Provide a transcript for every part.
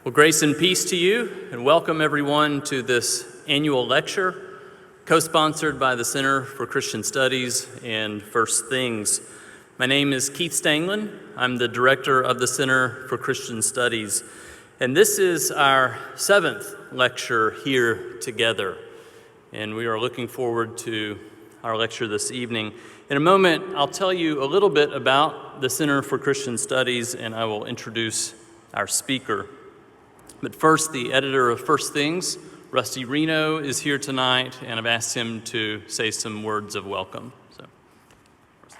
Well, grace and peace to you, and welcome everyone to this annual lecture, co-sponsored by the Center for Christian Studies and First Things. My name is Keith Stanglin. I'm the director of the Center for Christian Studies, and this is our 7th lecture here together, and we are looking forward to our lecture this evening. In a moment, I'll tell you a little bit about the Center for Christian Studies, and I will introduce our speaker. But first, the editor of First Things, Rusty Reno, is here tonight, and I've asked him to say some words of welcome. So, Rusty.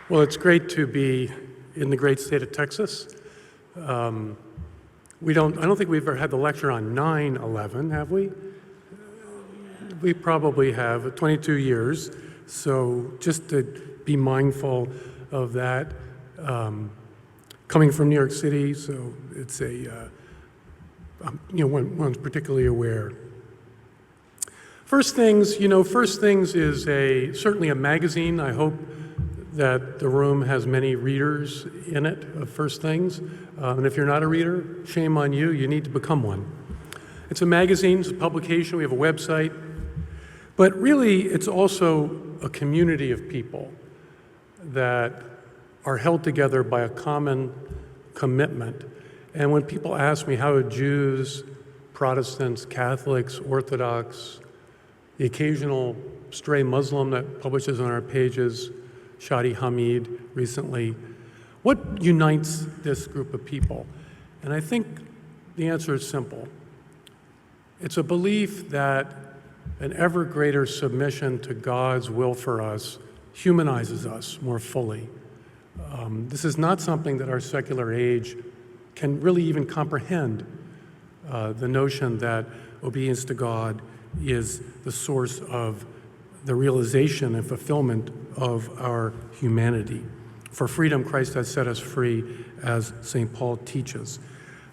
Well, it's great to be in the great state of Texas. I don't think we've ever had the lecture on 9/11, have we? We probably have, 22 years. So just to be mindful of that. Coming from New York City, so it's one's particularly aware. First Things is certainly a magazine. I hope that the room has many readers in it of First Things. And if you're not a reader, shame on you, you need to become one. It's a magazine, it's a publication, we have a website. But really, it's also a community of people that are held together by a common commitment. And when people ask me how Jews, Protestants, Catholics, Orthodox, the occasional stray Muslim that publishes on our pages, Shadi Hamid recently, what unites this group of people? And I think the answer is simple. It's a belief that an ever greater submission to God's will for us humanizes us more fully. This is not something that our secular age can really even comprehend, the notion that obedience to God is the source of the realization and fulfillment of our humanity. For freedom, Christ has set us free, as St. Paul teaches.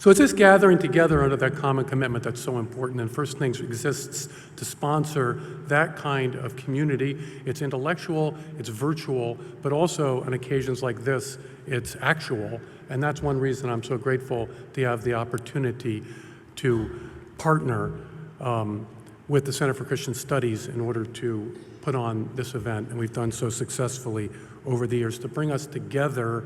So it's this gathering together under that common commitment that's so important, and First Things exists to sponsor that kind of community. It's intellectual, it's virtual, but also on occasions like this, it's actual, and that's one reason I'm so grateful to have the opportunity to partner with the Center for Christian Studies in order to put on this event, and we've done so successfully over the years, to bring us together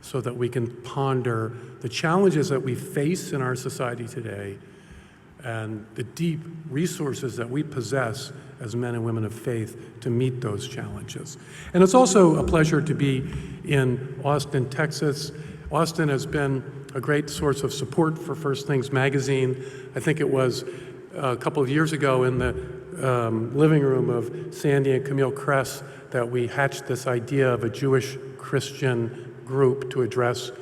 so that we can ponder the challenges that we face in our society today and the deep resources that we possess as men and women of faith to meet those challenges. And it's also a pleasure to be in Austin, Texas. Austin has been a great source of support for First Things magazine. I think it was a couple of years ago in the living room of Sandy and Camille Kress that we hatched this idea of a Jewish Christian group to address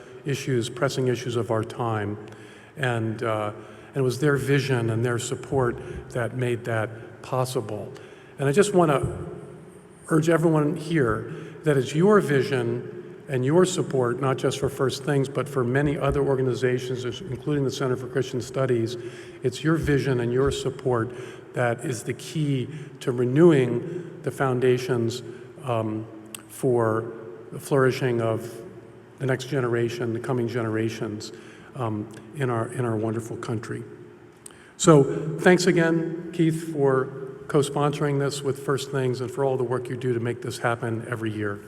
pressing issues of our time. And it was their vision and their support that made that possible. And I just want to urge everyone here that it's your vision and your support, not just for First Things, but for many other organizations, including the Center for Christian Studies. It's your vision and your support that is the key to renewing the foundations for the flourishing of the next generation, the coming generations in our wonderful country. So thanks again, Keith, for co-sponsoring this with First Things and for all the work you do to make this happen every year.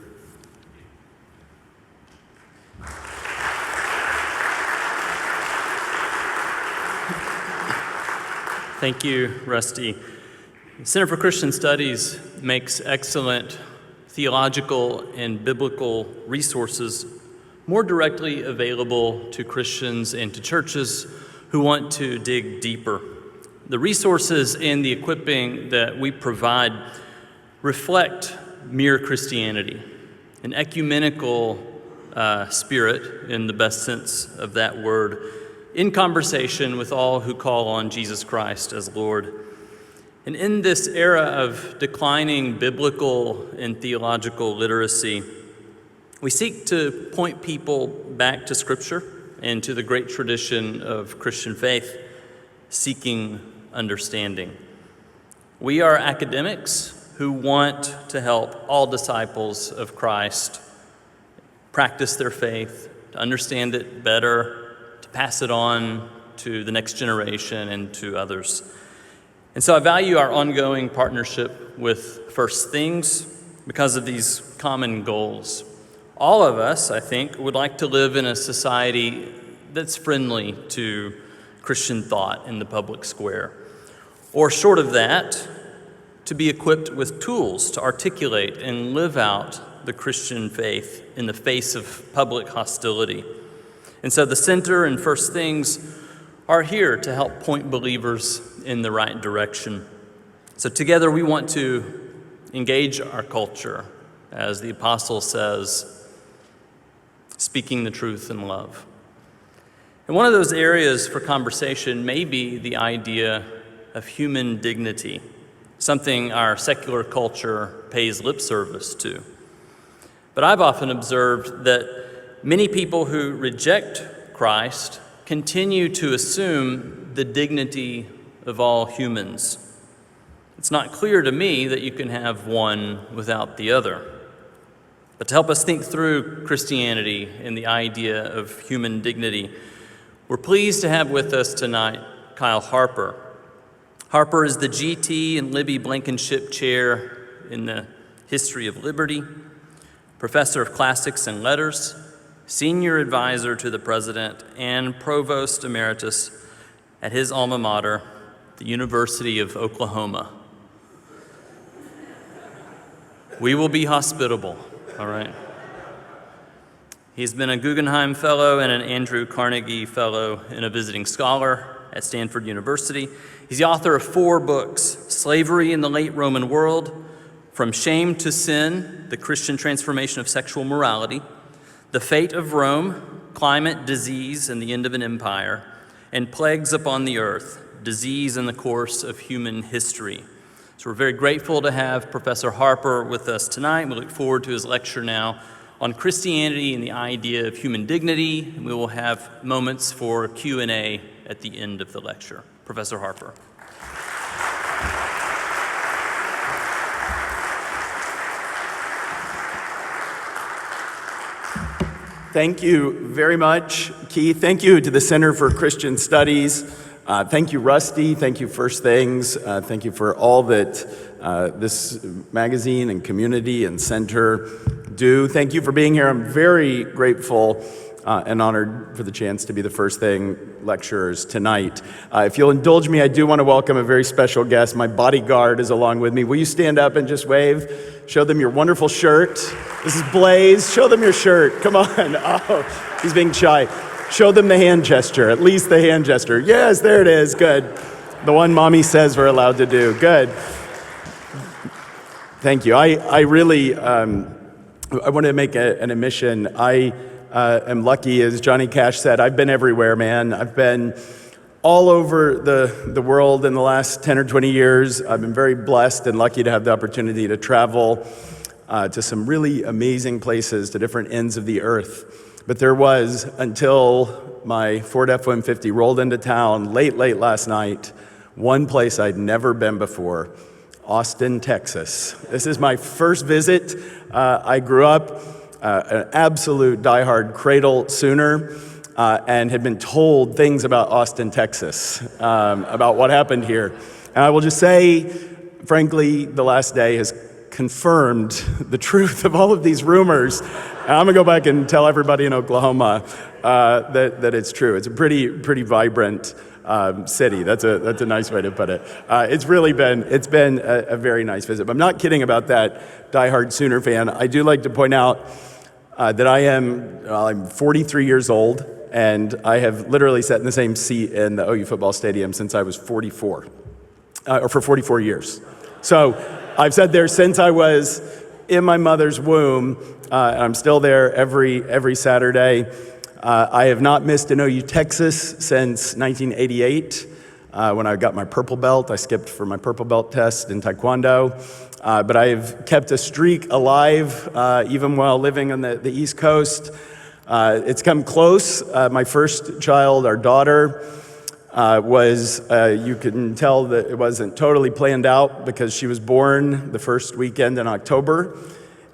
Thank you, Rusty. The Center for Christian Studies makes excellent theological and biblical resources more directly available to Christians and to churches who want to dig deeper. The resources and the equipping that we provide reflect mere Christianity, an ecumenical spirit in the best sense of that word, in conversation with all who call on Jesus Christ as Lord. And in this era of declining biblical and theological literacy, we seek to point people back to Scripture and to the great tradition of Christian faith, seeking understanding. We are academics who want to help all disciples of Christ practice their faith, to understand it better, to pass it on to the next generation and to others. And so I value our ongoing partnership with First Things because of these common goals. All of us, I think, would like to live in a society that's friendly to Christian thought in the public square. Or short of that, to be equipped with tools to articulate and live out the Christian faith in the face of public hostility. And so the Center and First Things are here to help point believers in the right direction. So together we want to engage our culture, as the apostle says, speaking the truth in love. And one of those areas for conversation may be the idea of human dignity, something our secular culture pays lip service to. But I've often observed that many people who reject Christ continue to assume the dignity of all humans. It's not clear to me that you can have one without the other. But to help us think through Christianity and the idea of human dignity, we're pleased to have with us tonight Kyle Harper. Harper is the G.T. and Libby Blankenship Chair in the History of Liberty, Professor of Classics and Letters, Senior Advisor to the President, and Provost Emeritus at his alma mater, the University of Oklahoma. We will be hospitable, all right? He's been a Guggenheim Fellow and an Andrew Carnegie Fellow and a visiting scholar at Stanford University. He's the author of 4 books: Slavery in the Late Roman World, From Shame to Sin, The Christian Transformation of Sexual Morality, The Fate of Rome, Climate, Disease, and the End of an Empire, and Plagues Upon the Earth, Disease in the Course of Human History. So we're very grateful to have Professor Harper with us tonight. We look forward to his lecture now on Christianity and the idea of human dignity, and we will have moments for Q&A at the end of the lecture. Professor Harper. Thank you very much, Keith. Thank you to the Center for Christian Studies. Thank you, Rusty. Thank you, First Things. Thank you for all that this magazine and community and center do. Thank you for being here. I'm very grateful and honored for the chance to be the First Thing lecturers tonight. If you'll indulge me, I do want to welcome a very special guest. My bodyguard is along with me. Will you stand up and just wave? Show them your wonderful shirt. This is Blaze. Show them your shirt. Come on. Oh, he's being shy. Show them the hand gesture, at least the hand gesture. Yes, there it is. Good. The one mommy says we're allowed to do. Good. Thank you. I really, I want to make an admission. I am lucky, as Johnny Cash said. I've been everywhere, man. I've been all over the world in the last 10 or 20 years. I've been very blessed and lucky to have the opportunity to travel to some really amazing places, to different ends of the earth. But there was, until my Ford F-150 rolled into town late last night, one place I'd never been before: Austin, Texas. This is my first visit. I grew up an absolute diehard Cradle Sooner and had been told things about Austin, Texas, about what happened here. And I will just say, frankly, the last day has confirmed the truth of all of these rumors. And I'm gonna go back and tell everybody in Oklahoma that it's true. It's a pretty vibrant city. That's a nice way to put it. It's been a very nice visit. But I'm not kidding about that diehard Sooner fan. I do like to point out that I'm 43 years old, and I have literally sat in the same seat in the OU football stadium since I was 44, or for 44 years. So I've sat there since I was in my mother's womb, and I'm still there every Saturday. I have not missed an OU Texas since 1988, when I got my purple belt. I skipped for my purple belt test in Taekwondo. But I've kept a streak alive, even while living on the East Coast. It's come close. My first child, our daughter, you can tell that it wasn't totally planned out because she was born the first weekend in October.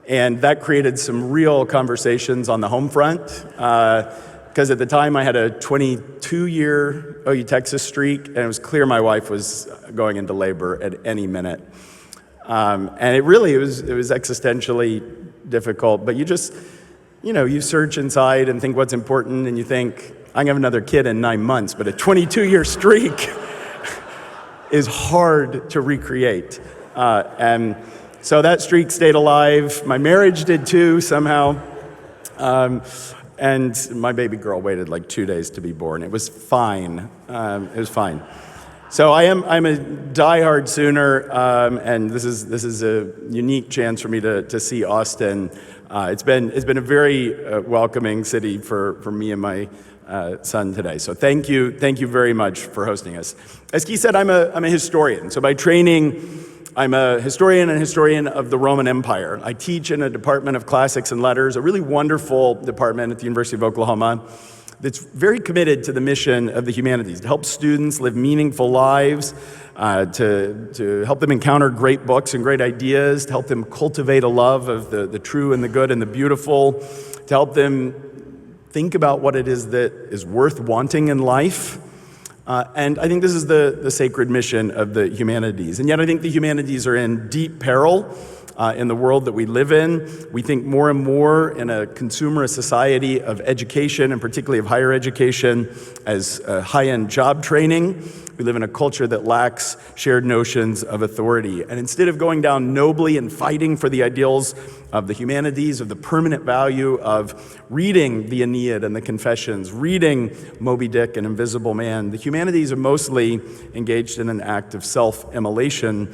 And that created some real conversations on the home front. Because at the time I had a 22-year OU Texas streak, and it was clear my wife was going into labor at any minute. And it was existentially difficult. But you just, you search inside and think what's important, and you think, I can have another kid in 9 months, but a 22-year streak is hard to recreate. And so that streak stayed alive. My marriage did too, somehow. And my baby girl waited like 2 days to be born. It was fine. It was fine. So I'm a diehard Sooner, and this is a unique chance for me to see Austin. It's been a very welcoming city for me and my son today. So thank you very much for hosting us. As Keith said, I'm a historian. So by training, I'm a historian of the Roman Empire. I teach in a department of classics and letters, a really wonderful department at the University of Oklahoma that's very committed to the mission of the humanities, to help students live meaningful lives, to help them encounter great books and great ideas, to help them cultivate a love of the true and the good and the beautiful, to help them think about what it is that is worth wanting in life. And I think this is the sacred mission of the humanities. And yet I think the humanities are in deep peril in the world that we live in. We think more and more in a consumerist society of education, and particularly of higher education, as high-end job training. We live in a culture that lacks shared notions of authority. And instead of going down nobly and fighting for the ideals of the humanities, of the permanent value of reading the Aeneid and the Confessions, reading Moby Dick and Invisible Man, the humanities are mostly engaged in an act of self-immolation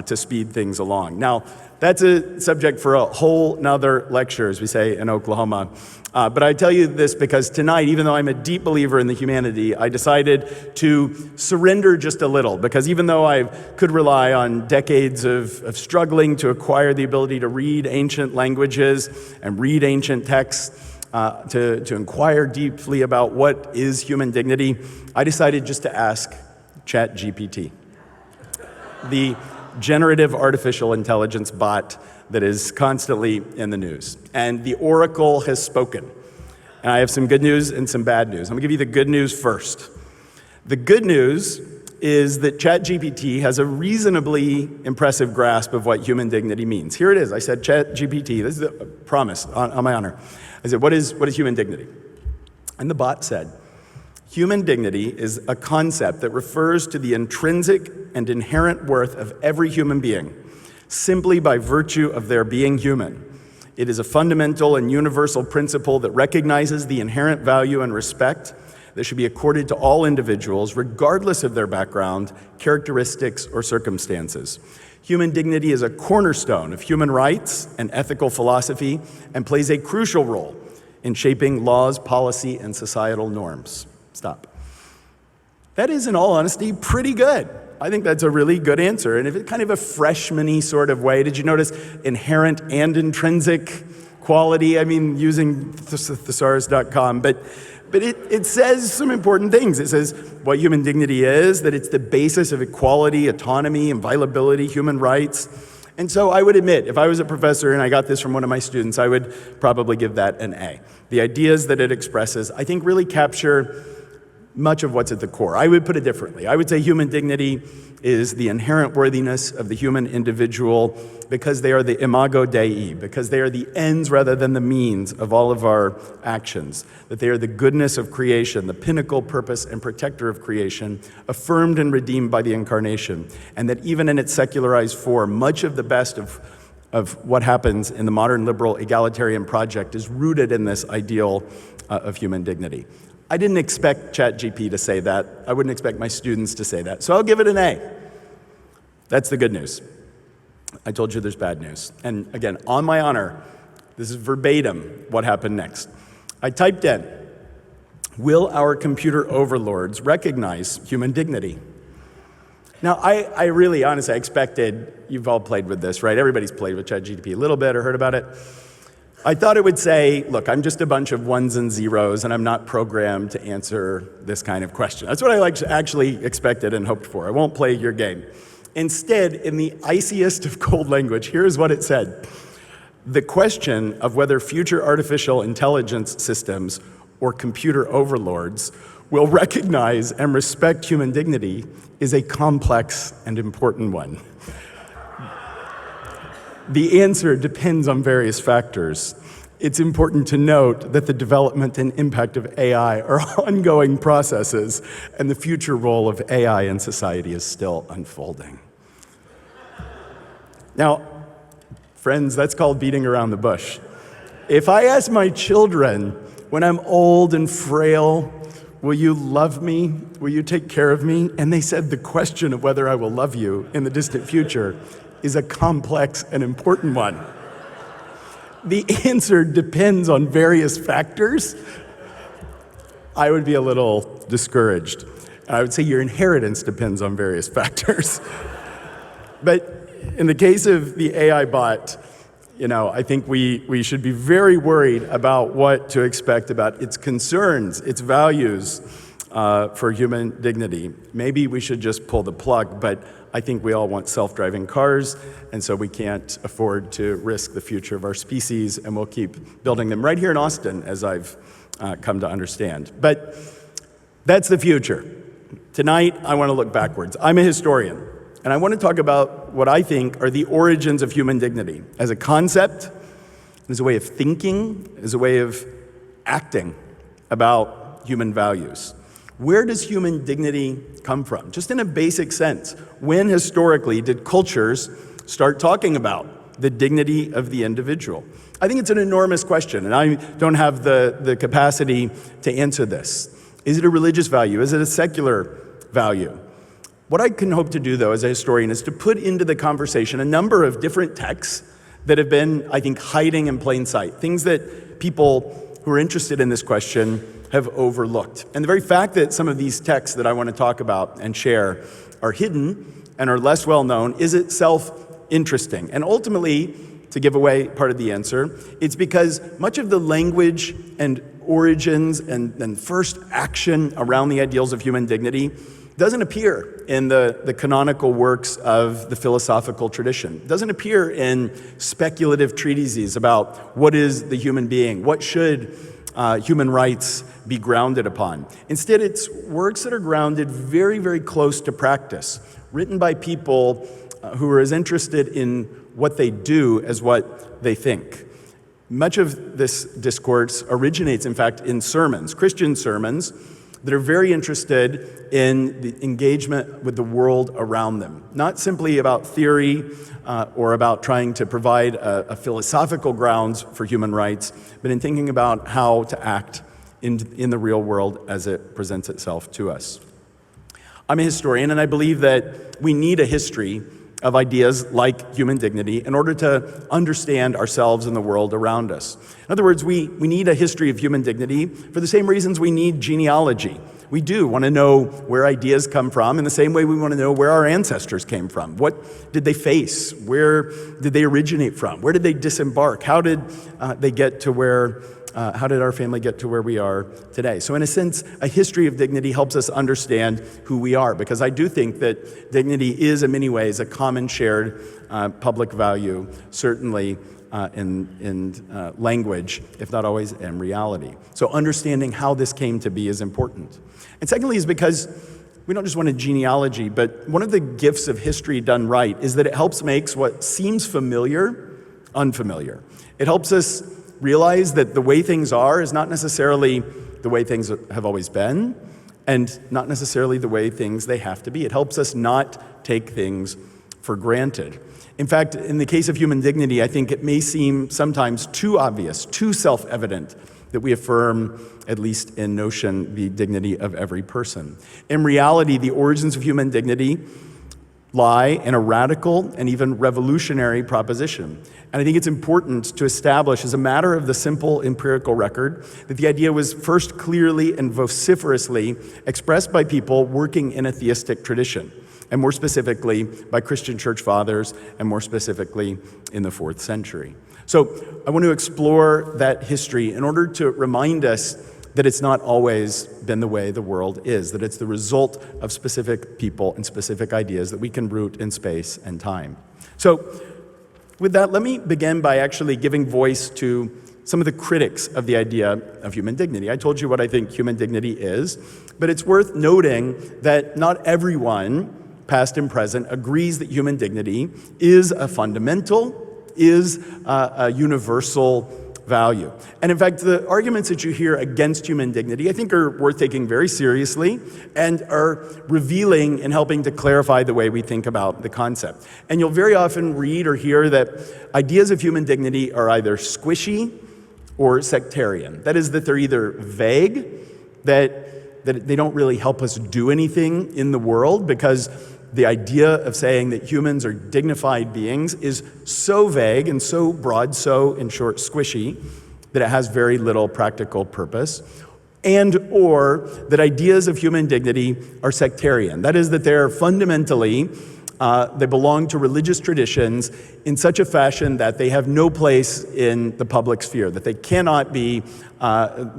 to speed things along. Now, that's a subject for a whole nother lecture, as we say in Oklahoma. But I tell you this because tonight, even though I'm a deep believer in the humanity, I decided to surrender just a little, because even though I could rely on decades of struggling to acquire the ability to read ancient languages and read ancient texts, to inquire deeply about what is human dignity, I decided just to ask ChatGPT, the generative artificial intelligence bot that is constantly in the news. And the oracle has spoken. And I have some good news and some bad news. I'm gonna give you the good news first. The good news is that ChatGPT has a reasonably impressive grasp of what human dignity means. Here it is. I said, ChatGPT, this is a promise on my honor. I said, what is human dignity? And the bot said, human dignity is a concept that refers to the intrinsic and inherent worth of every human being, simply by virtue of their being human. It is a fundamental and universal principle that recognizes the inherent value and respect that should be accorded to all individuals, regardless of their background, characteristics, or circumstances. Human dignity is a cornerstone of human rights and ethical philosophy, and plays a crucial role in shaping laws, policy, and societal norms. Stop. That is, in all honesty, pretty good. I think that's a really good answer. And if it's kind of a freshman-y sort of way, did you notice inherent and intrinsic quality? I mean, using thesaurus.com, but it says some important things. It says what human dignity is, that it's the basis of equality, autonomy, inviolability, human rights. And so I would admit, if I was a professor and I got this from one of my students, I would probably give that an A. The ideas that it expresses, I think, really capture much of what's at the core. I would put it differently. I would say human dignity is the inherent worthiness of the human individual because they are the imago Dei, because they are the ends rather than the means of all of our actions, that they are the goodness of creation, the pinnacle, purpose, and protector of creation, affirmed and redeemed by the incarnation, and that even in its secularized form, much of the best of what happens in the modern liberal egalitarian project is rooted in this ideal of human dignity. I didn't expect ChatGPT to say that. I wouldn't expect my students to say that. So I'll give it an A. That's the good news. I told you there's bad news. And again, on my honor, this is verbatim what happened next. I typed in, will our computer overlords recognize human dignity? Now, I really, honestly, I expected, you've all played with this, right? Everybody's played with ChatGPT a little bit or heard about it. I thought it would say, look, I'm just a bunch of ones and zeros, and I'm not programmed to answer this kind of question. That's what I actually expected and hoped for. I won't play your game. Instead, in the iciest of cold language, here's what it said. The question of whether future artificial intelligence systems or computer overlords will recognize and respect human dignity is a complex and important one. The answer depends on various factors. It's important to note that the development and impact of AI are ongoing processes, and the future role of AI in society is still unfolding. Now, friends, that's called beating around the bush. If I ask my children, when I'm old and frail, will you love me? Will you take care of me? And they said the question of whether I will love you in the distant future is a complex and important one. The answer depends on various factors. I would be a little discouraged. I would say your inheritance depends on various factors. But in the case of the AI bot, I think we should be very worried about what to expect about its concerns, its values for human dignity. Maybe we should just pull the plug, but I think we all want self-driving cars, and so we can't afford to risk the future of our species, and we'll keep building them right here in Austin, as I've come to understand. But that's the future. Tonight, I want to look backwards. I'm a historian, and I want to talk about what I think are the origins of human dignity as a concept, as a way of thinking, as a way of acting about human values. Where does human dignity come from? Just in a basic sense, when historically did cultures start talking about the dignity of the individual? I think it's an enormous question, and I don't have the capacity to answer this. Is it a religious value? Is it a secular value? What I can hope to do, though, as a historian, is to put into the conversation a number of different texts that have been, I think, hiding in plain sight, things that people who are interested in this question have overlooked. And the very fact that some of these texts that I want to talk about and share are hidden and are less well known is itself interesting. And ultimately, to give away part of the answer, it's because much of the language and origins and first action around the ideals of human dignity doesn't appear in the canonical works of the philosophical tradition. It doesn't appear in speculative treatises about what is the human being, what should human rights be grounded upon. Instead, it's works that are grounded very, very close to practice, written by people who are as interested in what they do as what they think. Much of this discourse originates, in fact, in sermons, Christian sermons, that are very interested in the engagement with the world around them. Not simply about theory or about trying to provide a philosophical grounds for human rights, but in thinking about how to act in the real world as it presents itself to us. I'm a historian, and I believe that we need a history of ideas like human dignity in order to understand ourselves and the world around us. In other words, we need a history of human dignity for the same reasons we need genealogy. We do want to know where ideas come from in the same way we want to know where our ancestors came from. What did they face? Where did they originate from? Where did they disembark? How did they get to where how did our family get to where we are today? So in a sense, a history of dignity helps us understand who we are, because I do think that dignity is in many ways a common shared public value, certainly in language, if not always in reality. So understanding how this came to be is important. And secondly is because we don't just want a genealogy, but one of the gifts of history done right is that it helps make what seems familiar unfamiliar. It helps us realize that the way things are is not necessarily the way things have always been, and not necessarily the way they have to be. It helps us not take things for granted. In fact, in the case of human dignity, I think it may seem sometimes too obvious, too self-evident that we affirm, at least in notion, the dignity of every person. In reality, the origins of human dignity lie in a radical and even revolutionary proposition. And I think it's important to establish, as a matter of the simple empirical record, that the idea was first clearly and vociferously expressed by people working in a theistic tradition. and more specifically by Christian church fathers, and more specifically in the 4th century. So I want to explore that history in order to remind us that it's not always been the way the world is, that it's the result of specific people and specific ideas that we can root in space and time. So with that, let me begin by actually giving voice to some of the critics of the idea of human dignity. I told you what I think human dignity is, but it's worth noting that not everyone, past and present, agrees that human dignity is a fundamental, is a universal value. And in fact, the arguments that you hear against human dignity, I think, are worth taking very seriously and are revealing and helping to clarify the way we think about the concept. And you'll very often read or hear that ideas of human dignity are either squishy or sectarian. That is, that they're either vague, that they don't really help us do anything in the world, because the idea of saying that humans are dignified beings is so vague and so broad, so, in short, squishy, that it has very little practical purpose. And or that ideas of human dignity are sectarian. That is, that they're fundamentally, they belong to religious traditions in such a fashion that they have no place in the public sphere, that they cannot be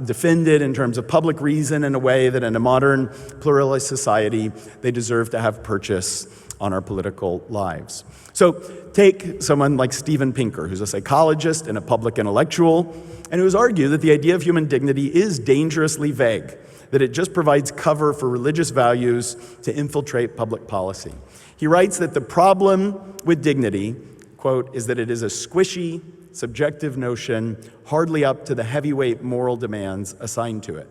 defended in terms of public reason in a way that in a modern pluralist society they deserve to have purchase on our political lives. So take someone like Steven Pinker, who's a psychologist and a public intellectual, and who has argued that the idea of human dignity is dangerously vague, that it just provides cover for religious values to infiltrate public policy. He writes that the problem with dignity, quote, is that it is a squishy, subjective notion, hardly up to the heavyweight moral demands assigned to it.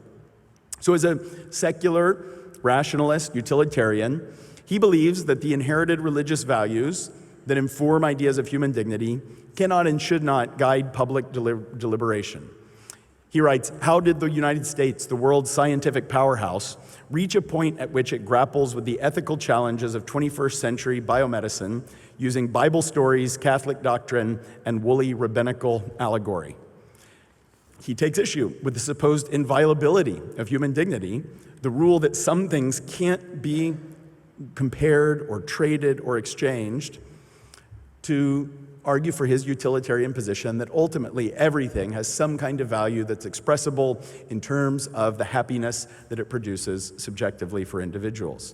So as a secular, rationalist, utilitarian, he believes that the inherited religious values that inform ideas of human dignity cannot and should not guide public deliberation. He writes, how did the United States, the world's scientific powerhouse, reach a point at which it grapples with the ethical challenges of 21st century biomedicine using Bible stories, Catholic doctrine, and woolly rabbinical allegory? He takes issue with the supposed inviolability of human dignity, the rule that some things can't be compared or traded or exchanged, to argue for his utilitarian position that ultimately everything has some kind of value that's expressible in terms of the happiness that it produces subjectively for individuals.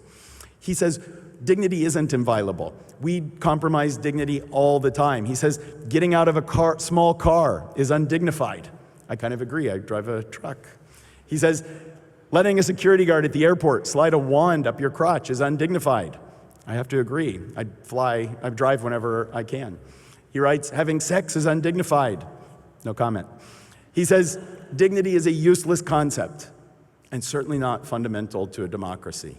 He says dignity isn't inviolable. We compromise dignity all the time. He says getting out of a small car is undignified. I kind of agree. I drive a truck. He says letting a security guard at the airport slide a wand up your crotch is undignified. I have to agree. I drive whenever I can. He writes, having sex is undignified. No comment. He says, dignity is a useless concept and certainly not fundamental to a democracy.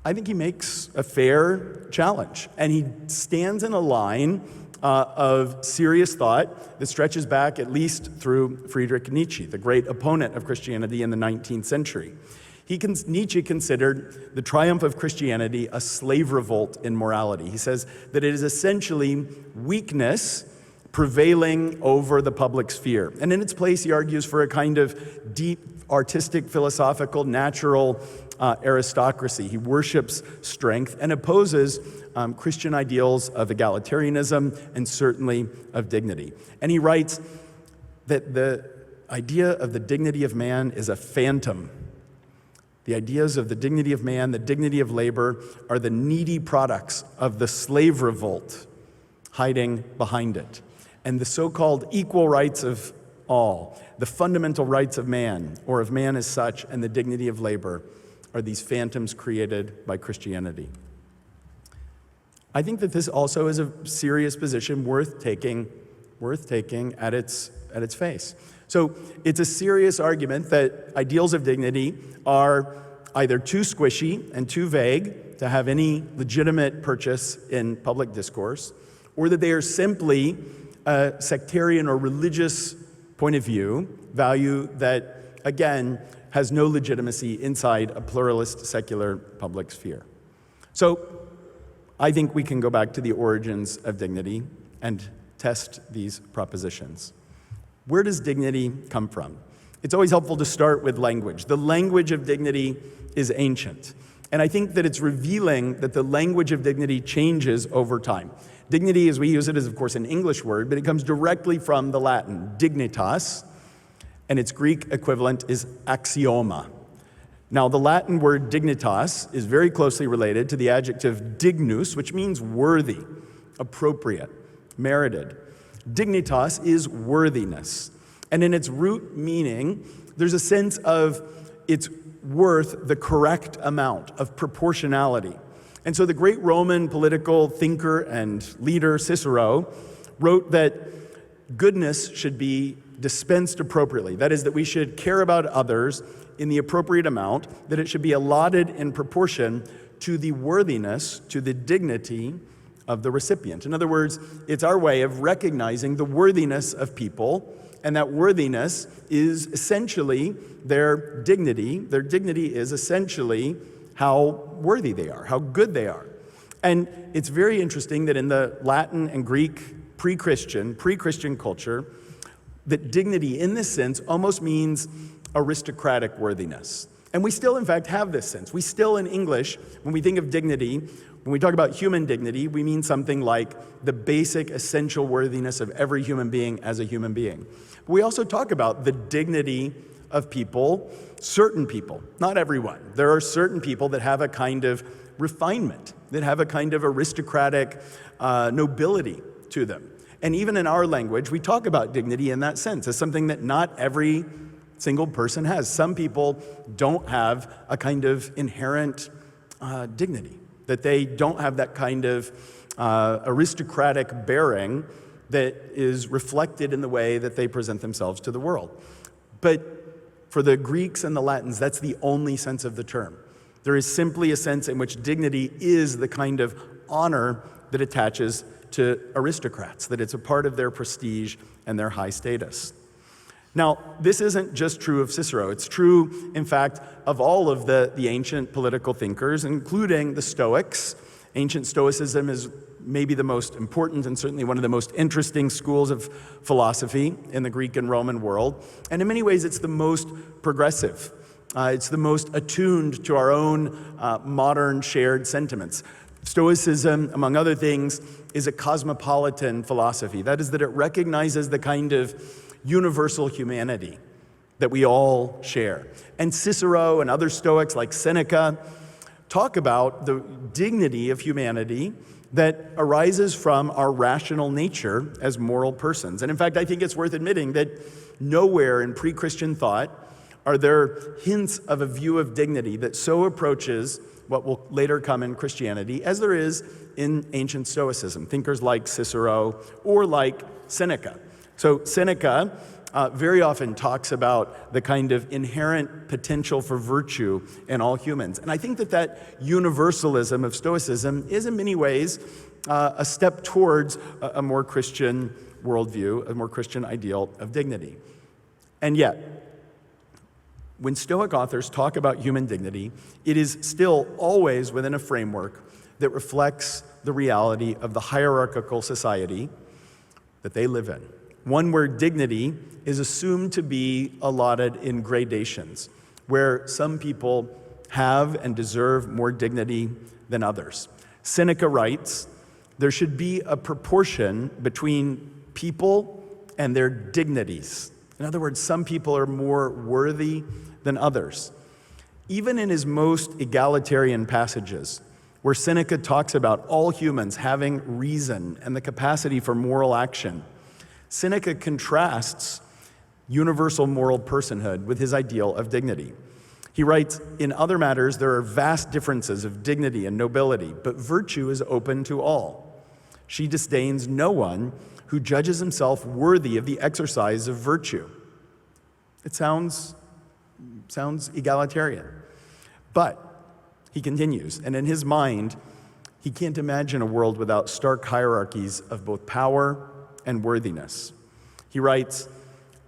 I think he makes a fair challenge, and he stands in a line of serious thought that stretches back at least through Friedrich Nietzsche, the great opponent of Christianity in the 19th century. Nietzsche considered the triumph of Christianity a slave revolt in morality. He says that it is essentially weakness prevailing over the public sphere. And in its place, he argues for a kind of deep, artistic, philosophical, natural aristocracy. He worships strength and opposes Christian ideals of egalitarianism and certainly of dignity. And he writes that the idea of the dignity of man is a phantom. The ideas of the dignity of man, the dignity of labor, are the needy products of the slave revolt hiding behind it. And the so-called equal rights of all, the fundamental rights of man, or of man as such, and the dignity of labor, are these phantoms created by Christianity. I think that this also is a serious position worth taking at its face. So it's a serious argument that ideals of dignity are either too squishy and too vague to have any legitimate purchase in public discourse, or that they are simply a sectarian or religious point of view, value that, again, has no legitimacy inside a pluralist, secular public sphere. So I think we can go back to the origins of dignity and test these propositions. Where does dignity come from? It's always helpful to start with language. The language of dignity is ancient. And I think that it's revealing that the language of dignity changes over time. Dignity, as we use it, is of course an English word, but it comes directly from the Latin, dignitas, and its Greek equivalent is axioma. Now, the Latin word dignitas is very closely related to the adjective dignus, which means worthy, appropriate, merited. Dignitas is worthiness. And in its root meaning, there's a sense of its worth the correct amount of proportionality. And so the great Roman political thinker and leader Cicero wrote that goodness should be dispensed appropriately. That is, that we should care about others in the appropriate amount, that it should be allotted in proportion to the worthiness, to the dignity of the recipient. In other words, it's our way of recognizing the worthiness of people, and that worthiness is essentially their dignity. Their dignity is essentially how worthy they are, how good they are. And it's very interesting that in the Latin and Greek pre-Christian culture, that dignity in this sense almost means aristocratic worthiness. And we still, in fact, have this sense. We still, in English, when we think of dignity, when we talk about human dignity, we mean something like the basic, essential worthiness of every human being as a human being. But we also talk about the dignity of people, certain people, not everyone. There are certain people that have a kind of refinement, that have a kind of aristocratic nobility to them. And even in our language, we talk about dignity in that sense as something that not every single person has. Some people don't have a kind of inherent dignity, that they don't have that kind of aristocratic bearing that is reflected in the way that they present themselves to the world. But for the Greeks and the Latins, that's the only sense of the term. There is simply a sense in which dignity is the kind of honor that attaches to aristocrats, that it's a part of their prestige and their high status. Now, this isn't just true of Cicero. It's true, in fact, of all of the ancient political thinkers, including the Stoics. Ancient Stoicism is maybe the most important and certainly one of the most interesting schools of philosophy in the Greek and Roman world. And in many ways, it's the most progressive. It's the most attuned to our own modern shared sentiments. Stoicism, among other things, is a cosmopolitan philosophy. That is, that it recognizes the kind of universal humanity that we all share. And Cicero and other Stoics like Seneca talk about the dignity of humanity that arises from our rational nature as moral persons. And in fact, I think it's worth admitting that nowhere in pre-Christian thought are there hints of a view of dignity that so approaches what will later come in Christianity as there is in ancient Stoicism, thinkers like Cicero or like Seneca. So Seneca very often talks about the kind of inherent potential for virtue in all humans. And I think that universalism of Stoicism is in many ways a step towards a more Christian worldview, a more Christian ideal of dignity. And yet, when Stoic authors talk about human dignity, it is still always within a framework that reflects the reality of the hierarchical society that they live in. One where dignity is assumed to be allotted in gradations, where some people have and deserve more dignity than others. Seneca writes, there should be a proportion between people and their dignities. In other words, some people are more worthy than others. Even in his most egalitarian passages, where Seneca talks about all humans having reason and the capacity for moral action, Seneca contrasts universal moral personhood with his ideal of dignity. He writes, in other matters, there are vast differences of dignity and nobility, but virtue is open to all. She disdains no one who judges himself worthy of the exercise of virtue. It sounds egalitarian. But he continues, and in his mind, he can't imagine a world without stark hierarchies of both power and worthiness. He writes,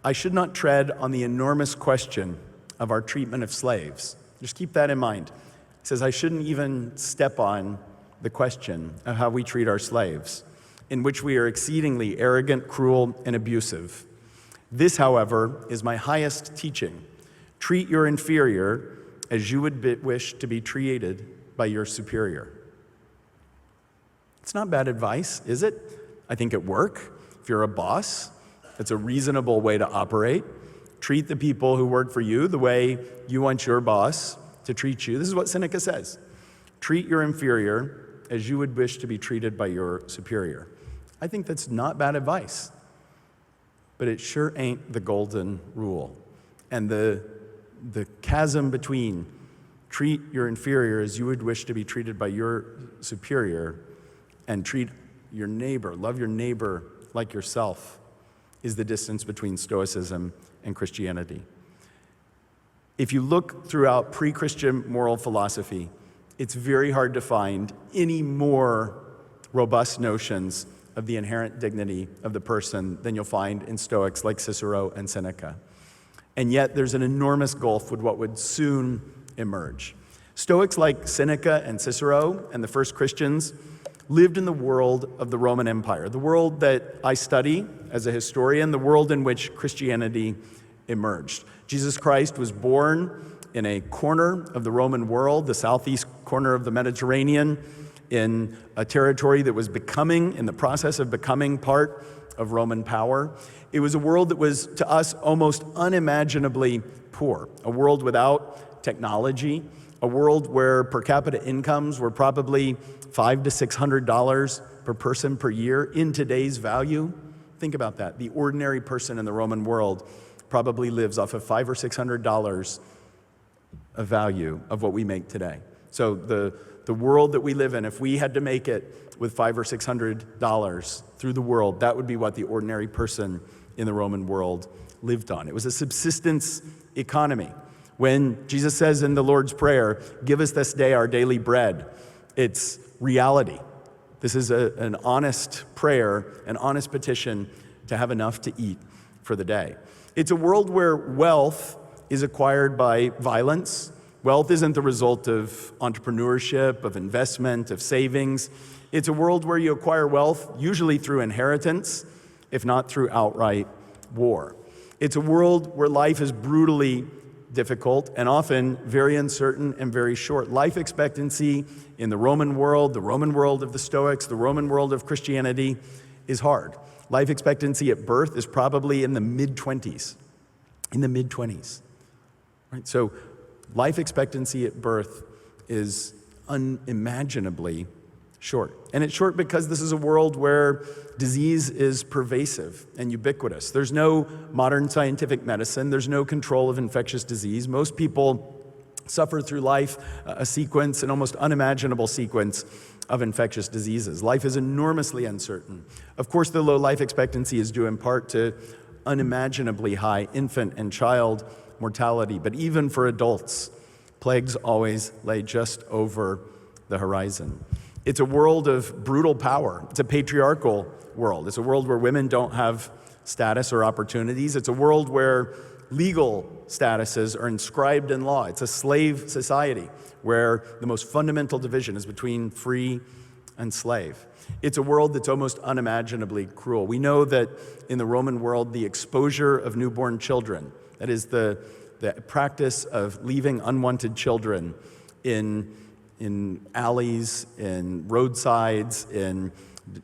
I should not tread on the enormous question of our treatment of slaves. Just keep that in mind. He says, I shouldn't even step on the question of how we treat our slaves, in which we are exceedingly arrogant, cruel, and abusive. This, however, is my highest teaching. Treat your inferior as you would wish to be treated by your superior. It's not bad advice, is it? I think at work, if you're a boss, it's a reasonable way to operate. Treat the people who work for you the way you want your boss to treat you. This is what Seneca says. Treat your inferior as you would wish to be treated by your superior. I think that's not bad advice, but it sure ain't the golden rule. And the chasm between treat your inferior as you would wish to be treated by your superior and treat your neighbor, love your neighbor like yourself, is the distance between Stoicism and Christianity. If you look throughout pre-Christian moral philosophy, it's very hard to find any more robust notions of the inherent dignity of the person than you'll find in Stoics like Cicero and Seneca. And yet there's an enormous gulf with what would soon emerge. Stoics like Seneca and Cicero and the first Christians lived in the world of the Roman Empire, the world that I study as a historian, the world in which Christianity emerged. Jesus Christ was born in a corner of the Roman world, the southeast corner of the Mediterranean, in a territory that was in the process of becoming part of Roman power. It was a world that was, to us, almost unimaginably poor, a world without technology, a world where per capita incomes were probably $500 to $600 per person per year in today's value. Think about that. The ordinary person in the Roman world probably lives off of $500 or $600 of value of what we make today. So the world that we live in, if we had to make it with $500 or $600 through the world, that would be what the ordinary person in the Roman world lived on. It was a subsistence economy. When Jesus says in the Lord's Prayer, "Give us this day our daily bread," it's reality. This is an honest prayer, an honest petition to have enough to eat for the day. It's a world where wealth is acquired by violence. Wealth isn't the result of entrepreneurship, of investment, of savings. It's a world where you acquire wealth, usually through inheritance, if not through outright war. It's a world where life is brutally difficult and often very uncertain and very short. Life expectancy in the Roman world of the Stoics, the Roman world of Christianity is hard. Life expectancy at birth is probably in the mid-20s. Right? So life expectancy at birth is unimaginably short. And it's short because this is a world where disease is pervasive and ubiquitous. There's no modern scientific medicine. There's no control of infectious disease. Most people suffer through life an almost unimaginable sequence of infectious diseases. Life is enormously uncertain. Of course, the low life expectancy is due in part to unimaginably high infant and child mortality. But even for adults, plagues always lay just over the horizon. It's a world of brutal power. It's a patriarchal world. It's a world where women don't have status or opportunities. It's a world where legal statuses are inscribed in law. It's a slave society where the most fundamental division is between free and slave. It's a world that's almost unimaginably cruel. We know that in the Roman world, the exposure of newborn children, that is the practice of leaving unwanted children in alleys, in roadsides, in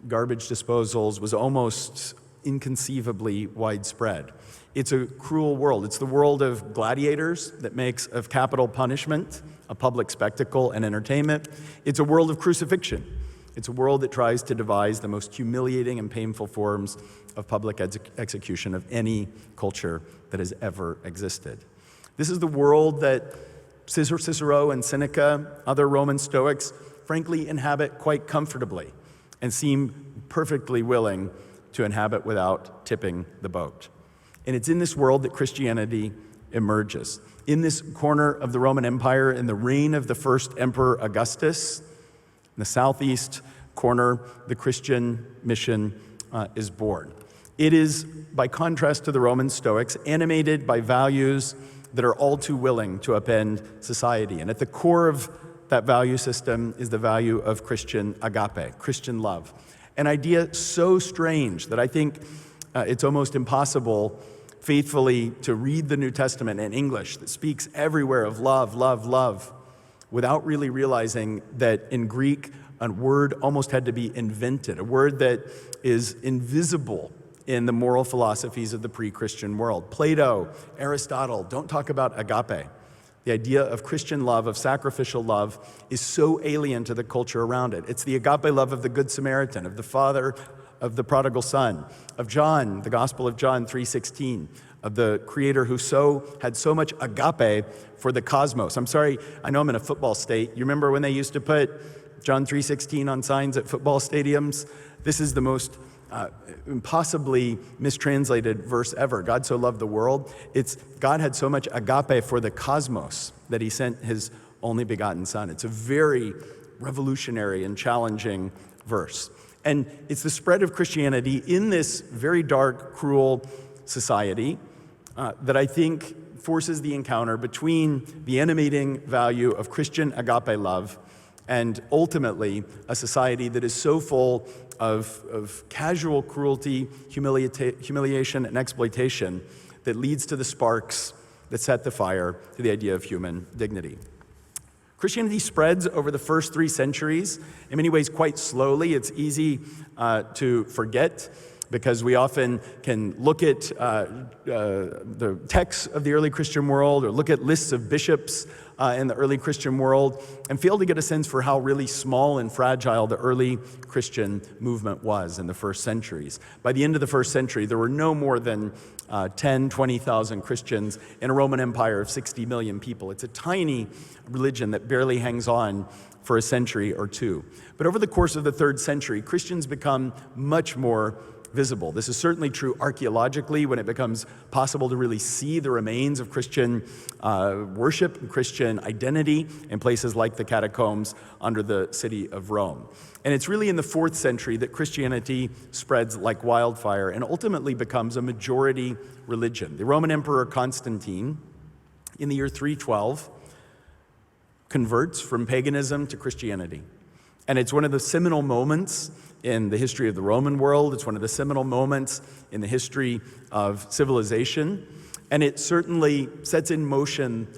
garbage disposals, was almost inconceivably widespread. It's a cruel world. It's the world of gladiators that makes of capital punishment a public spectacle and entertainment. It's a world of crucifixion. It's a world that tries to devise the most humiliating and painful forms of public execution of any culture that has ever existed. This is the world that Cicero and Seneca, other Roman Stoics, frankly inhabit quite comfortably and seem perfectly willing to inhabit without tipping the boat. And it's in this world that Christianity emerges. In this corner of the Roman Empire, in the reign of the first Emperor Augustus, in the southeast corner, the Christian mission is born. It is, by contrast to the Roman Stoics, animated by values that are all too willing to upend society. And at the core of that value system is the value of Christian agape, Christian love. An idea so strange that I think it's almost impossible faithfully to read the New Testament in English that speaks everywhere of love, love, love, without really realizing that in Greek, a word almost had to be invented, a word that is invisible in the moral philosophies of the pre-Christian world. Plato, Aristotle don't talk about agape. The idea of Christian love, of sacrificial love, is so alien to the culture around it. It's the agape love of the Good Samaritan, of the father of the prodigal son, of John, the Gospel of John 3:16, of the creator who had so much agape for the cosmos. I'm sorry, I know I'm in a football state. You remember when they used to put John 3:16 on signs at football stadiums? This is the most impossibly mistranslated verse ever. God so loved the world. It's God had so much agape for the cosmos that he sent his only begotten son. It's a very revolutionary and challenging verse. And it's the spread of Christianity in this very dark, cruel society that I think forces the encounter between the animating value of Christian agape love and ultimately a society that is so full of casual cruelty, humiliation, and exploitation that leads to the sparks that set the fire to the idea of human dignity. Christianity spreads over the first 3 centuries, in many ways quite slowly. It's easy to forget because we often can look at the texts of the early Christian world or look at lists of bishops in the early Christian world and fail to get a sense for how really small and fragile the early Christian movement was in the first centuries. By the end of the first century, there were no more than 10, 20,000 Christians in a Roman Empire of 60 million people. It's a tiny religion that barely hangs on for a century or two. But over the course of the 3rd century, Christians become much more visible. This is certainly true archaeologically when it becomes possible to really see the remains of Christian worship and Christian identity in places like the catacombs under the city of Rome. And it's really in the 4th century that Christianity spreads like wildfire and ultimately becomes a majority religion. The Roman Emperor Constantine, in the year 312, converts from paganism to Christianity. And it's one of the seminal moments in the history of the Roman world. It's one of the seminal moments in the history of civilization. And it certainly sets in motion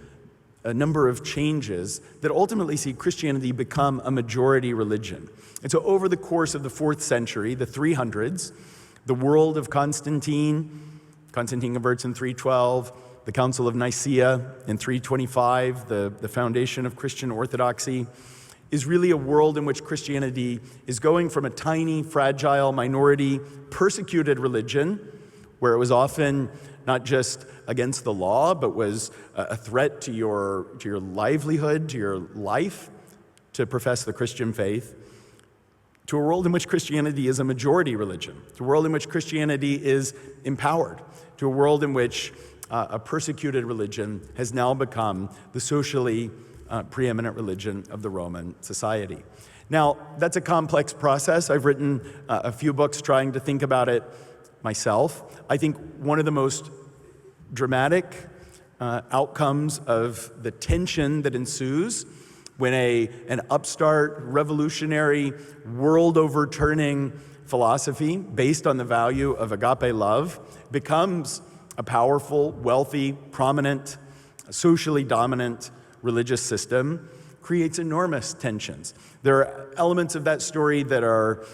a number of changes that ultimately see Christianity become a majority religion. And so over the course of the 4th century, the 300s, the world of Constantine converts in 312, the Council of Nicaea in 325, the foundation of Christian orthodoxy, is really a world in which Christianity is going from a tiny, fragile, minority, persecuted religion, where it was often not just against the law, but was a threat to your livelihood, to your life, to profess the Christian faith, to a world in which Christianity is a majority religion, to a world in which Christianity is empowered, to a world in which a persecuted religion has now become the socially preeminent religion of the Roman society. Now, that's a complex process. I've written a few books trying to think about it myself. I think one of the most dramatic outcomes of the tension that ensues when an upstart, revolutionary, world-overturning philosophy based on the value of agape love becomes a powerful, wealthy, prominent, socially dominant religious system creates enormous tensions. There are elements of that story that are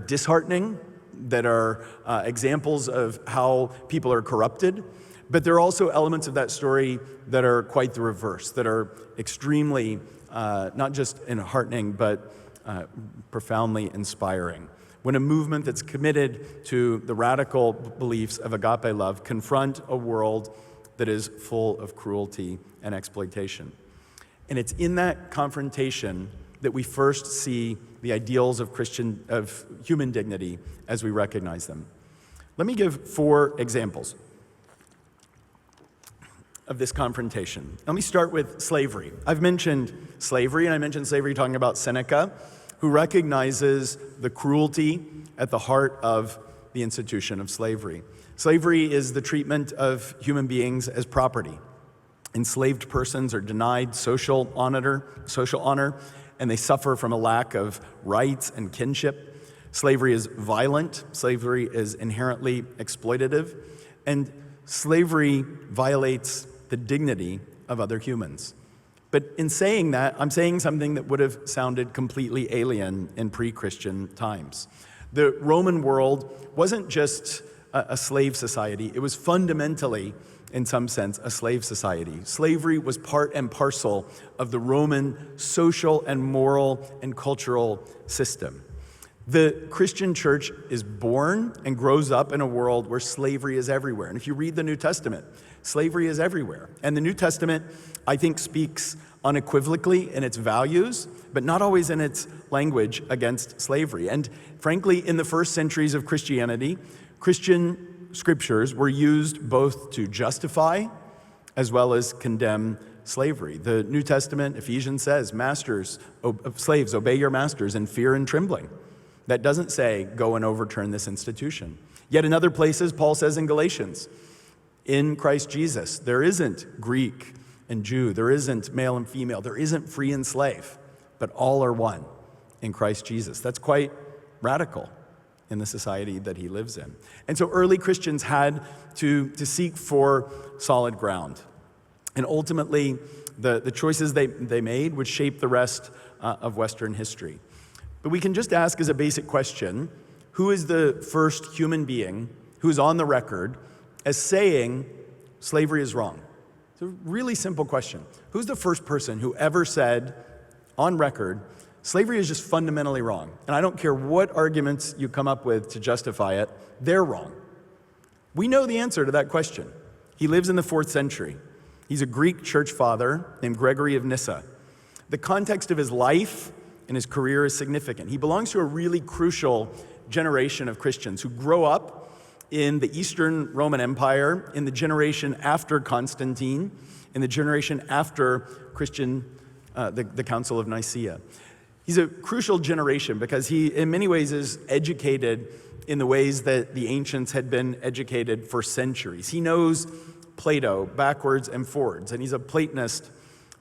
disheartening, that are examples of how people are corrupted, but there are also elements of that story that are quite the reverse, that are extremely not just enheartening, but profoundly inspiring. When a movement that's committed to the radical beliefs of agape love confront a world that is full of cruelty and exploitation. And it's in that confrontation that we first see the ideals of human dignity as we recognize them. Let me give 4 examples of this confrontation. Let me start with slavery. I've mentioned slavery, and I mentioned slavery talking about Seneca, who recognizes the cruelty at the heart of the institution of slavery. Slavery is the treatment of human beings as property. Enslaved persons are denied social honor, and they suffer from a lack of rights and kinship. Slavery is violent. Slavery is inherently exploitative. And slavery violates the dignity of other humans. But in saying that, I'm saying something that would have sounded completely alien in pre-Christian times. The Roman world wasn't just a slave society. It was fundamentally, in some sense, a slave society. Slavery was part and parcel of the Roman social and moral and cultural system. The Christian church is born and grows up in a world where slavery is everywhere. And if you read the New Testament, slavery is everywhere. And the New Testament, I think, speaks unequivocally in its values, but not always in its language against slavery. And frankly, in the first centuries of Christianity, Christian scriptures were used both to justify as well as condemn slavery. The New Testament, Ephesians says, masters, slaves, obey your masters in fear and trembling. That doesn't say, go and overturn this institution. Yet in other places, Paul says in Galatians, in Christ Jesus, there isn't Greek and Jew, there isn't male and female, there isn't free and slave, but all are one in Christ Jesus. That's quite radical in the society that he lives in. And so early Christians had to seek for solid ground. And ultimately, the choices they made would shape the rest of Western history. But we can just ask as a basic question, who is the first human being who is on the record as saying slavery is wrong? It's a really simple question. Who's the first person who ever said on record, slavery is just fundamentally wrong? And I don't care what arguments you come up with to justify it, they're wrong. We know the answer to that question. He lives in the 4th century. He's a Greek church father named Gregory of Nyssa. The context of his life and his career is significant. He belongs to a really crucial generation of Christians who grow up in the Eastern Roman Empire, in the generation after Constantine, in the generation after the Council of Nicaea. He's a crucial generation because he, in many ways, is educated in the ways that the ancients had been educated for centuries. He knows Plato backwards and forwards, and he's a Platonist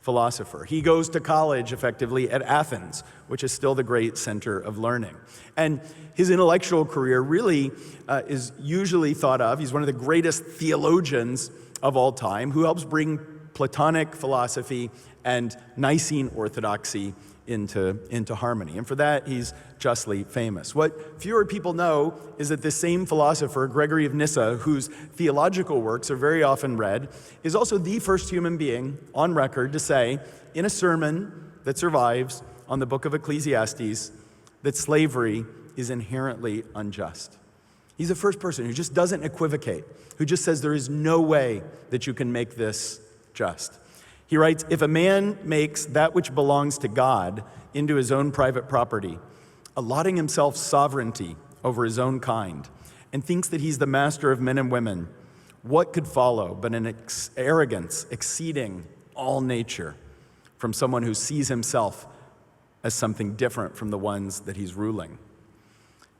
philosopher. He goes to college, effectively, at Athens, which is still the great center of learning. And his intellectual career really is usually thought of, he's one of the greatest theologians of all time, who helps bring Platonic philosophy and Nicene orthodoxy into harmony. And for that, he's justly famous. What fewer people know is that this same philosopher, Gregory of Nyssa, whose theological works are very often read, is also the first human being on record to say, in a sermon that survives on the book of Ecclesiastes, that slavery is inherently unjust. He's the first person who just doesn't equivocate, who just says there is no way that you can make this just. He writes, if a man makes that which belongs to God into his own private property, allotting himself sovereignty over his own kind, and thinks that he's the master of men and women, what could follow but an arrogance exceeding all nature from someone who sees himself as something different from the ones that he's ruling?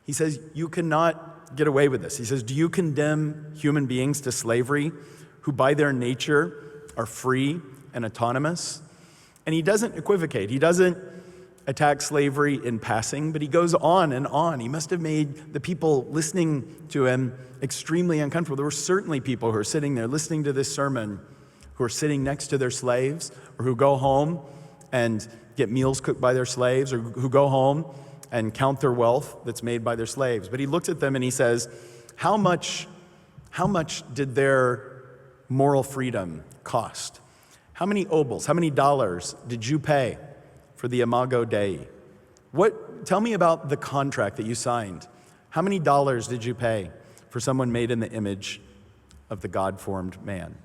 He says, you cannot get away with this. He says, do you condemn human beings to slavery who by their nature are free and autonomous? And he doesn't equivocate. He doesn't attack slavery in passing, but he goes on and on. He must have made the people listening to him extremely uncomfortable. There were certainly people who are sitting there listening to this sermon who are sitting next to their slaves, or who go home and get meals cooked by their slaves, or who go home and count their wealth that's made by their slaves. But he looks at them and he says, how much did their moral freedom cost? How many obols, how many dollars did you pay for the Imago Dei? Tell me about the contract that you signed. How many dollars did you pay for someone made in the image of the God-formed man?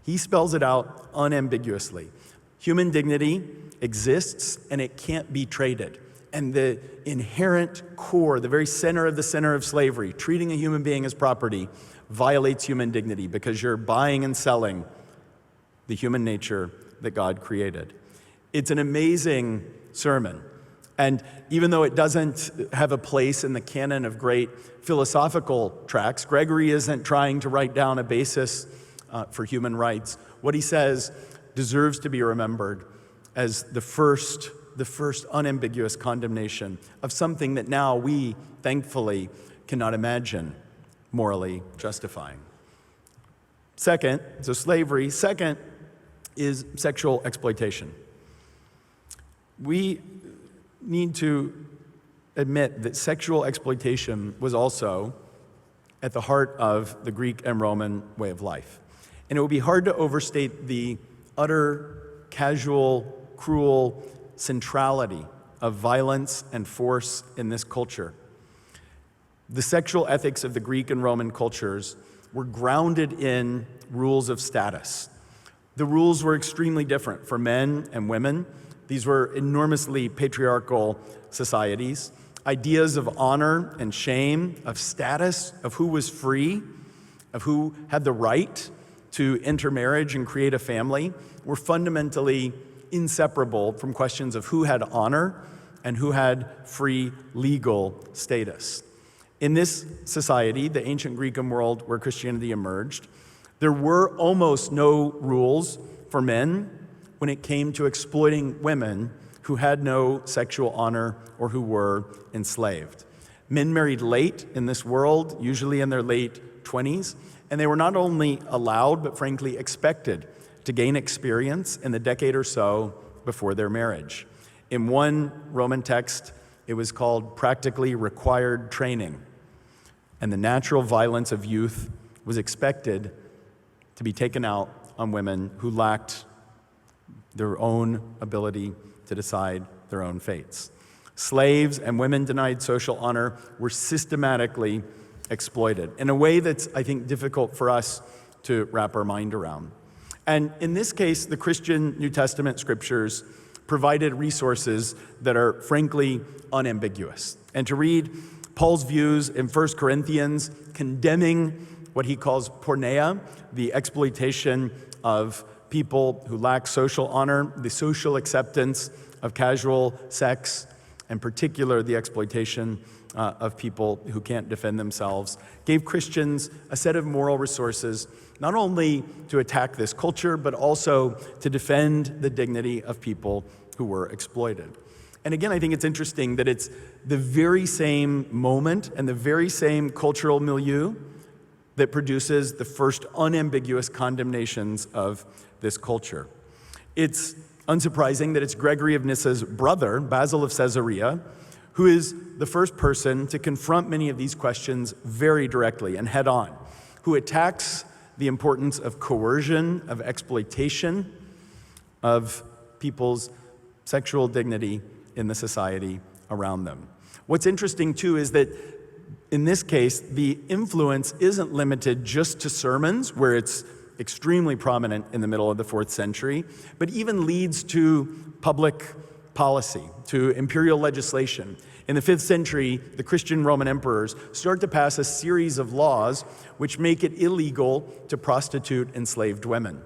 He spells it out unambiguously. Human dignity exists and it can't be traded. And the inherent core, the very center of slavery, treating a human being as property, violates human dignity because you're buying and selling the human nature that God created. It's an amazing sermon. And even though it doesn't have a place in the canon of great philosophical tracts, Gregory isn't trying to write down a basis for human rights. What he says deserves to be remembered as the first unambiguous condemnation of something that now we, thankfully, cannot imagine morally justifying. Second, so slavery. Second is sexual exploitation. We need to admit that sexual exploitation was also at the heart of the Greek and Roman way of life. And it would be hard to overstate the utter, casual, cruel centrality of violence and force in this culture. The sexual ethics of the Greek and Roman cultures were grounded in rules of status. The rules were extremely different for men and women. These were enormously patriarchal societies. Ideas of honor and shame, of status, of who was free, of who had the right to intermarriage and create a family, were fundamentally inseparable from questions of who had honor and who had free legal status. In this society, the ancient Greek world where Christianity emerged, there were almost no rules for men when it came to exploiting women who had no sexual honor or who were enslaved. Men married late in this world, usually in their late 20s, and they were not only allowed, but frankly expected to gain experience in the decade or so before their marriage. In one Roman text, it was called practically required training, and the natural violence of youth was expected to be taken out on women who lacked their own ability to decide their own fates. Slaves and women denied social honor were systematically exploited in a way that's, I think, difficult for us to wrap our mind around. And in this case, the Christian New Testament scriptures provided resources that are frankly unambiguous. And to read Paul's views in 1 Corinthians condemning what he calls porneia, the exploitation of people who lack social honor, the social acceptance of casual sex, in particular the exploitation of people who can't defend themselves, gave Christians a set of moral resources, not only to attack this culture, but also to defend the dignity of people who were exploited. And again, I think it's interesting that it's the very same moment and the very same cultural milieu that produces the first unambiguous condemnations of this culture. It's unsurprising that it's Gregory of Nyssa's brother, Basil of Caesarea, who is the first person to confront many of these questions very directly and head on, who attacks the importance of coercion, of exploitation, of people's sexual dignity in the society around them. What's interesting, too, is that in this case, the influence isn't limited just to sermons, where it's extremely prominent in the middle of the 4th century, but even leads to public policy, to imperial legislation. In the 5th century, the Christian Roman emperors start to pass a series of laws which make it illegal to prostitute enslaved women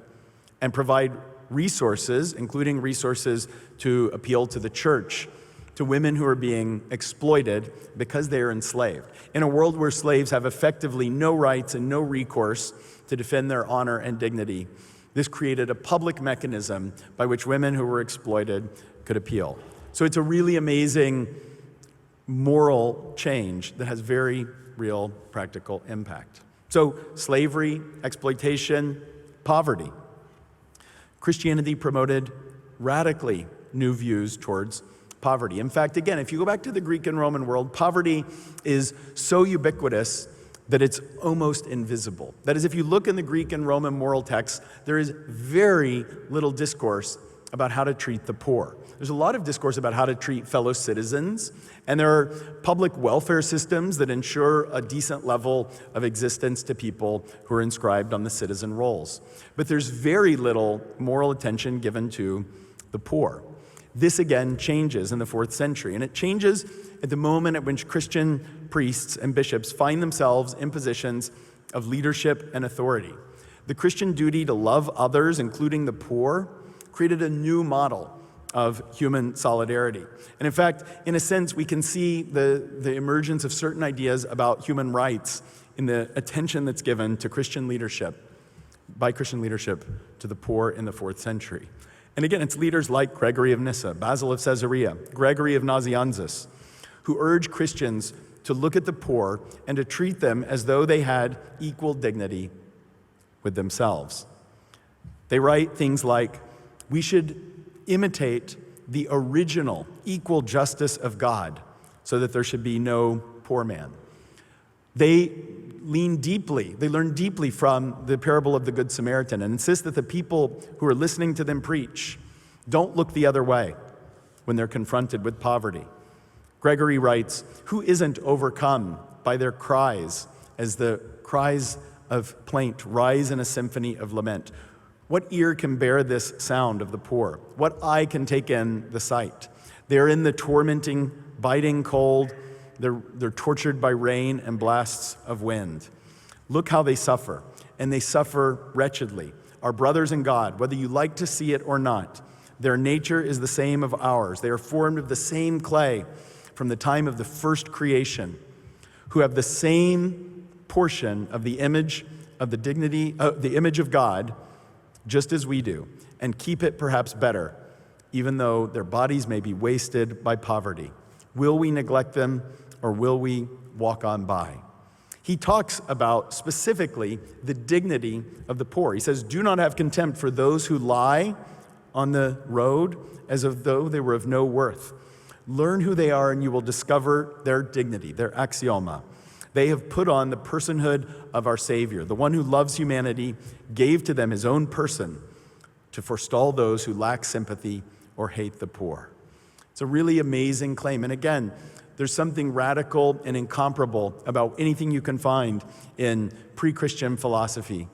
and provide resources, including resources to appeal to the church, to women who are being exploited because they are enslaved. In a world where slaves have effectively no rights and no recourse to defend their honor and dignity, this created a public mechanism by which women who were exploited could appeal. So it's a really amazing moral change that has very real practical impact. So slavery, exploitation, poverty. Christianity promoted radically new views towards poverty. In fact, again, if you go back to the Greek and Roman world, poverty is so ubiquitous that it's almost invisible. That is, if you look in the Greek and Roman moral texts, there is very little discourse about how to treat the poor. There's a lot of discourse about how to treat fellow citizens, and there are public welfare systems that ensure a decent level of existence to people who are inscribed on the citizen rolls. But there's very little moral attention given to the poor. This again changes in the 4th century, and it changes at the moment at which Christian priests and bishops find themselves in positions of leadership and authority. The Christian duty to love others, including the poor, created a new model of human solidarity. And in fact, in a sense, we can see the emergence of certain ideas about human rights in the attention that's given to Christian leadership, by Christian leadership, to the poor in the 4th century. And again, it's leaders like Gregory of Nyssa, Basil of Caesarea, Gregory of Nazianzus, who urge Christians to look at the poor and to treat them as though they had equal dignity with themselves. They write things like, we should imitate the original equal justice of God so that there should be no poor man. They learn deeply from the parable of the Good Samaritan and insist that the people who are listening to them preach don't look the other way when they're confronted with poverty. Gregory writes, who isn't overcome by their cries as the cries of plaint rise in a symphony of lament? What ear can bear this sound of the poor? What eye can take in the sight? They're in the tormenting, biting cold. They're tortured by rain and blasts of wind. Look how they suffer, and they suffer wretchedly. Our brothers in God, whether you like to see it or not, their nature is the same of ours. They are formed of the same clay from the time of the first creation, who have the same portion of the image of the image of God, just as we do, and keep it perhaps better, even though their bodies may be wasted by poverty. Will we neglect them, or will we walk on by? He talks about specifically the dignity of the poor. He says, do not have contempt for those who lie on the road as of though they were of no worth. Learn who they are and you will discover their dignity, their axioma. They have put on the personhood of our Savior. The one who loves humanity gave to them his own person to forestall those who lack sympathy or hate the poor. It's a really amazing claim. And again, there's something radical and incomparable about anything you can find in pre-Christian philosophy.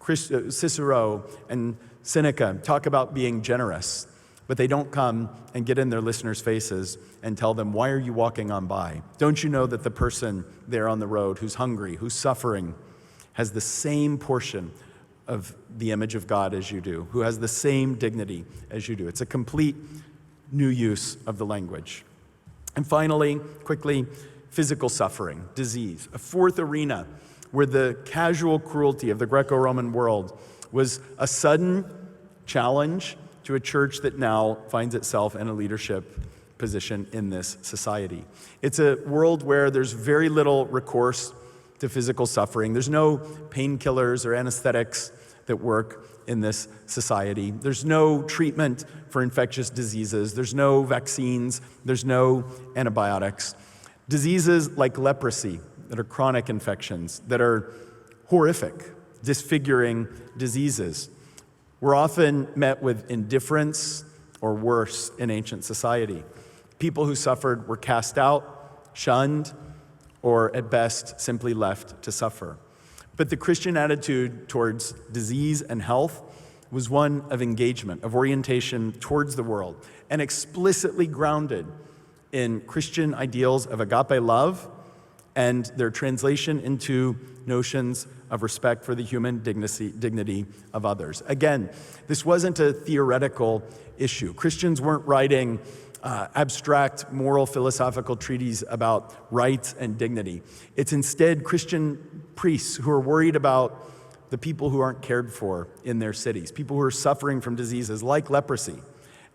Cicero and Seneca talk about being generous, but they don't come and get in their listeners' faces and tell them, why are you walking on by? Don't you know that the person there on the road who's hungry, who's suffering, has the same portion of the image of God as you do, who has the same dignity as you do? It's a complete new use of the language. And finally, quickly, physical suffering, disease, a fourth arena where the casual cruelty of the Greco-Roman world was a sudden challenge to a church that now finds itself in a leadership position in this society. It's a world where there's very little recourse to physical suffering. There's no painkillers or anesthetics that work in this society. There's no treatment for infectious diseases. There's no vaccines. There's no antibiotics. Diseases like leprosy that are chronic infections, that are horrific, disfiguring diseases, were often met with indifference or worse in ancient society. People who suffered were cast out, shunned, or at best simply left to suffer. But the Christian attitude towards disease and health was one of engagement, of orientation towards the world, and explicitly grounded in Christian ideals of agape love and their translation into notions of respect for the human dignity of others. Again, this wasn't a theoretical issue. Christians weren't writing abstract moral philosophical treatises about rights and dignity. It's instead Christian priests who are worried about the people who aren't cared for in their cities, people who are suffering from diseases like leprosy.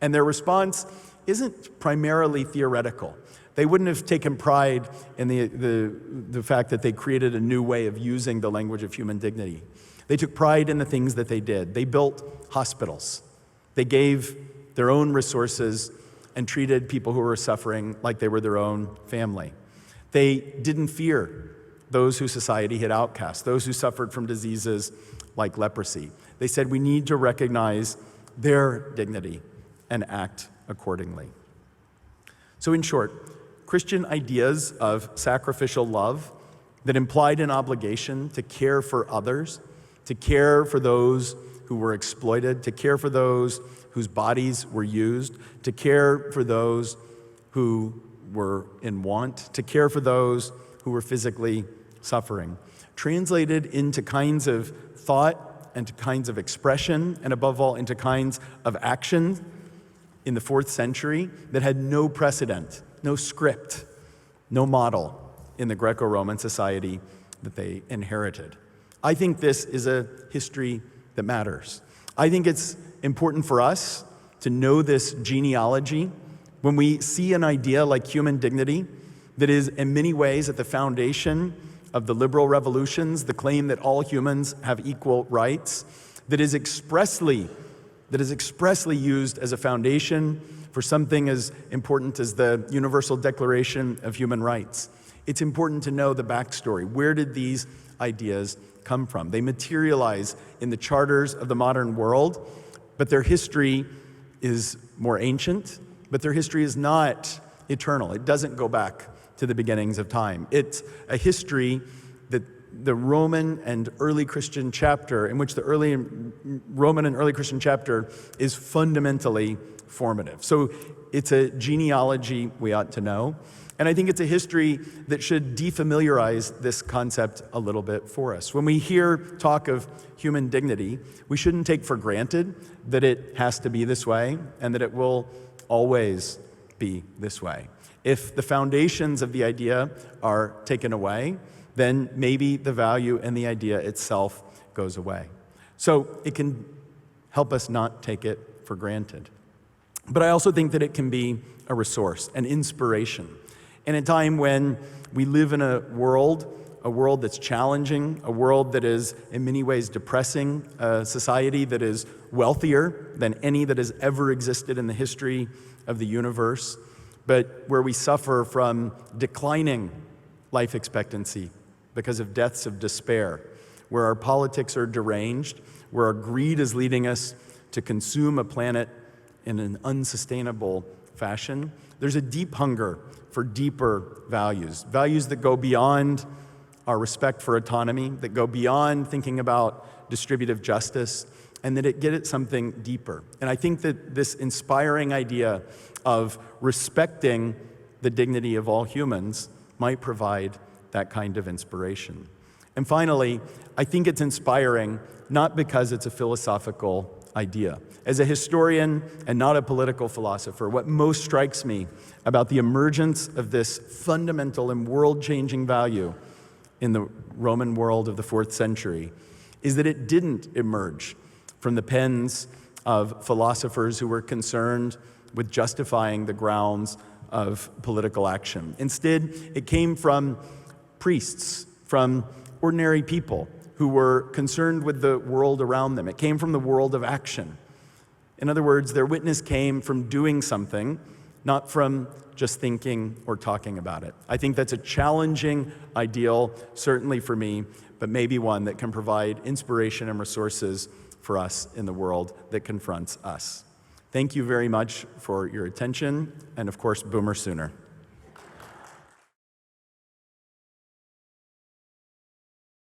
And their response isn't primarily theoretical. They wouldn't have taken pride in the fact that they created a new way of using the language of human dignity. They took pride in the things that they did. They built hospitals. They gave their own resources and treated people who were suffering like they were their own family. They didn't fear those who society had outcast, those who suffered from diseases like leprosy. They said we need to recognize their dignity and act accordingly. So in short, Christian ideas of sacrificial love that implied an obligation to care for others, to care for those who were exploited, to care for those whose bodies were used, to care for those who were in want, to care for those who were physically suffering, translated into kinds of thought and to kinds of expression, and above all, into kinds of action in the 4th century that had no precedent, no script, no model in the Greco-Roman society that they inherited. I think this is a history that matters. I think it's important for us to know this genealogy when we see an idea like human dignity that is in many ways at the foundation of the liberal revolutions, the claim that all humans have equal rights, that is expressly used as a foundation for something as important as the Universal Declaration of Human Rights. It's important to know the backstory. Where did these ideas come from? They materialize in the charters of the modern world, but their history is more ancient, but their history is not eternal. It doesn't go back to the beginnings of time. It's a history that the Roman and early Christian chapter, in which the Roman and early Christian chapter is fundamentally formative. So it's a genealogy we ought to know. And I think it's a history that should defamiliarize this concept a little bit for us. When we hear talk of human dignity, we shouldn't take for granted that it has to be this way and that it will always be this way. If the foundations of the idea are taken away, then maybe the value in the idea itself goes away. So it can help us not take it for granted. But I also think that it can be a resource, an inspiration. In a time when we live in a world that's challenging, a world that is in many ways depressing, a society that is wealthier than any that has ever existed in the history of the universe, but where we suffer from declining life expectancy because of deaths of despair, where our politics are deranged, where our greed is leading us to consume a planet in an unsustainable fashion, there's a deep hunger for deeper values, values that go beyond our respect for autonomy, that go beyond thinking about distributive justice, and that it get at something deeper. And I think that this inspiring idea of respecting the dignity of all humans might provide that kind of inspiration. And finally, I think it's inspiring not because it's a philosophical idea. As a historian and not a political philosopher, what most strikes me about the emergence of this fundamental and world-changing value in the Roman world of the 4th century is that it didn't emerge from the pens of philosophers who were concerned with justifying the grounds of political action. Instead, it came from priests, from ordinary people who were concerned with the world around them. It came from the world of action. In other words, their witness came from doing something, not from just thinking or talking about it. I think that's a challenging ideal, certainly for me, but maybe one that can provide inspiration and resources for us in the world that confronts us. Thank you very much for your attention, and of course, Boomer Sooner.